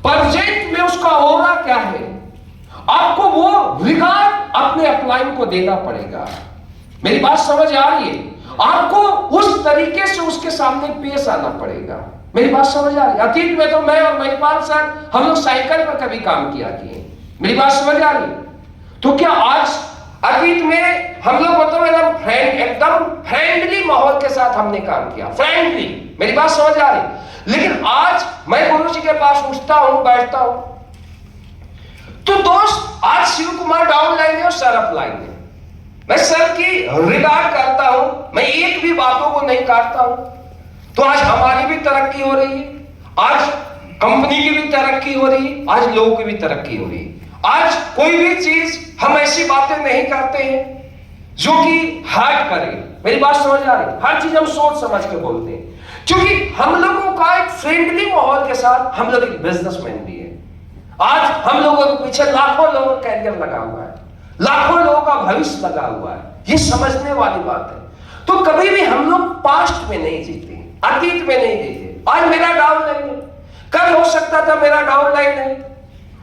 Present में उसका aura क्या है, आपको वो रिगार्ड अपने अपलाइन को देना पड़ेगा। मेरी बात समझ आ रही है? आपको उस तरीके से उसके सामने पेश आना पड़ेगा। मेरी बात समझ आ रही है? अतीत में तो मैं और महिपाल सर हम लोग साइकिल पर कभी काम किया किए। मेरी बात समझ आ रही है? तो क्या आज अतीत में हम लोग मतलब एकदम फ्रेंडली माहौल के साथ हमने काम किया, फ्रेंडली। मेरी बात समझ आ रही? लेकिन आज मैं गुरु जी के पास उठता हूं, बैठता हूं, तो दोस्त आज शिव कुमार डाउन लाइन है और सर अप लाइन है। मैं सर की रिगार्ड करता हूं, मैं एक भी बातों को नहीं काटता हूं। तो आज हमारी भी तरक्की हो रही है, आज कंपनी की भी तरक्की हो रही है, आज लोगों की भी तरक्की हो रही है। आज कोई भी चीज हम ऐसी बातें नहीं करते हैं जो कि हर्ट करे। मेरी बात समझ आ रही? हर चीज हम सोच समझ के बोलते हैं, क्योंकि हम लोगों का एक फ्रेंडली माहौल के साथ हम लोग एक बिजनेसमैन भी है। आज हम लोगों के पीछे लाखों लोगों का कैरियर लगा हुआ है, लाखों लोगों का भविष्य लगा हुआ है। ये समझने वाली बात है। तो कभी भी हम लोग पास्ट में नहीं जीते, अतीत में नहीं जीते। आज मेरा डाउन लाइन है, कल हो सकता था मेरा डाउन लाइन है।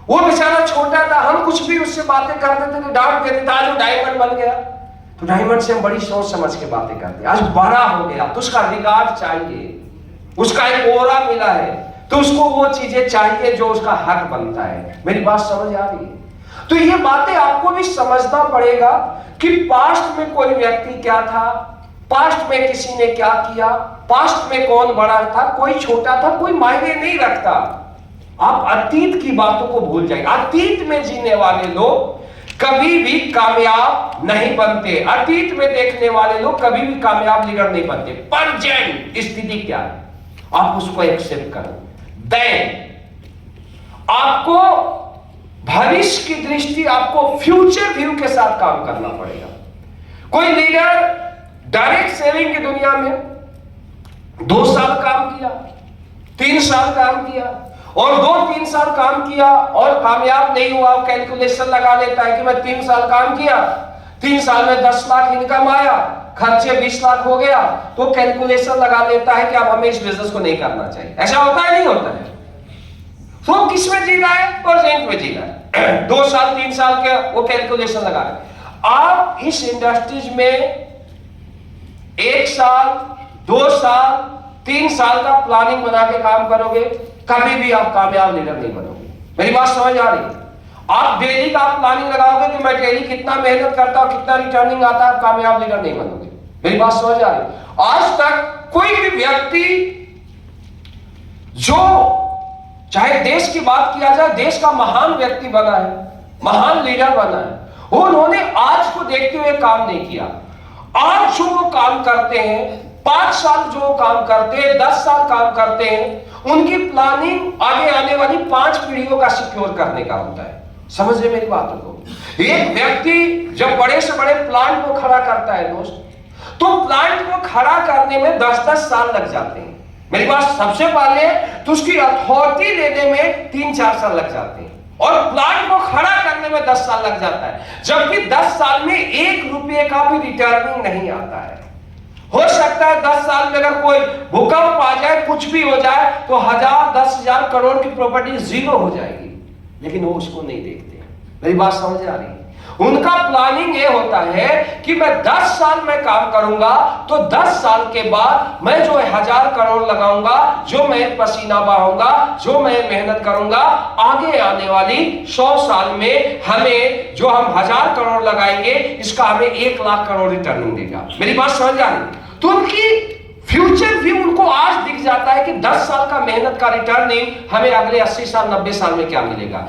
वो बेचारा छोटा था, हम कुछ भी उससे बातें करते थे, डांट देते थे। आज वो डायमंड बन गया, तो डायमंड से हम बड़ी सोच समझ के बातें करते हैं। आज बड़ा हो गया तो उसका रिगार्ड चाहिए, उसका एक ओरा मिला है, तो उसको वो चीजें चाहिए जो उसका हक बनता है। मेरी बात समझ आ रही है? तो ये बातें आपको भी समझना पड़ेगा कि पास्ट में कोई व्यक्ति क्या था, पास्ट में किसी ने क्या किया, पास्ट में कौन बड़ा था, कोई छोटा था, कोई मायने नहीं रखता। आप अतीत की बातों को भूल जाइए। अतीत में जीने वाले लोग कभी भी कामयाब नहीं बनते, अतीत में देखने वाले लोग कभी भी कामयाब लीडर नहीं बनते। प्रेजेंट स्थिति क्या है, आप उसको एक्सेप्ट करो। देन आपको भविष्य की दृष्टि, आपको फ्यूचर व्यू के साथ काम करना पड़ेगा। कोई लीडर डायरेक्ट सेलिंग की दुनिया में 2 साल काम किया, 3 साल काम किया, और 2-3 साल काम किया और कामयाब नहीं हुआ, कैलकुलेशन लगा लेता है कि मैं 3 साल काम किया, 3 साल में 10 लाख इनकम आया, खर्चे 20 लाख हो गया, तो कैलकुलेशन लगा लेता है कि अब हमें इस बिजनेस को नहीं करना चाहिए। ऐसा होता है नहीं होता है? तो किस में जी रहा है? प्रेजेंट में जी रहा है। 2 साल 3 साल के वो कैलकुलेशन लगा रहे। आप इस इंडस्ट्रीज में 1 साल 2 साल 3 साल का प्लानिंग बना के काम करोगे, कभी भी आप कामयाब लीडर नहीं बनोगे। मेरी बात समझ आ रही है? आप डेली का प्लानिंग लगाओगे कि मैं डेली कितना मेहनत करता हूं, कितना रिटर्निंग आता है, आप कामयाब लीडर नहीं बनोगे। मेरी बात समझ आ रही है? आज तक कोई भी व्यक्ति जो, चाहे देश की बात किया जाए, देश का महान व्यक्ति बना है, महान लीडर बना है, उन्होंने आज को देखते हुए काम नहीं किया। आज जो वो काम करते हैं, 5 साल जो काम करते हैं, 10 साल काम करते हैं, उनकी प्लानिंग आगे आने वाली 5 पीढ़ियों का सिक्योर करने का होता है। समझिए मेरी बातों को। एक व्यक्ति जब बड़े से बड़े प्लांट को खड़ा करता है दोस्त, तो प्लांट को खड़ा करने में 10-10 साल लग जाते हैं। मेरी बात, सबसे पहले तो उसकी अथॉरिटी लेने में 3-4 साल लग जाते हैं, और प्लांट को खड़ा करने में 10 साल लग जाता है, जबकि 10 साल में 1 रुपये का भी रिटर्निंग नहीं आता है। हो सकता है 10 साल में अगर कोई भूकंप आ जाए, कुछ भी हो जाए, तो 1000-10,000 करोड़ की प्रॉपर्टी जीरो हो जाएगी, लेकिन वो उसको नहीं देखते। मेरी बात समझ आ रही है? उनका प्लानिंग ये होता है कि मैं 10 साल में काम करूंगा, तो 10 साल के बाद मैं जो 1000 करोड़ लगाऊंगा, जो मैं पसीना बहाऊंगा, जो मैं मेहनत करूंगा, आगे आने वाली 100 साल में हमें जो हम 1000 करोड़ लगाएंगे, इसका हमें 1 लाख करोड़ रिटर्निंग देगा। मेरी बात समझ आ रही? तो उनकी फ्यूचर व्यू उनको आज दिख जाता है कि 10 साल का मेहनत का रिटर्निंग हमें अगले 80 साल 90 साल में क्या मिलेगा।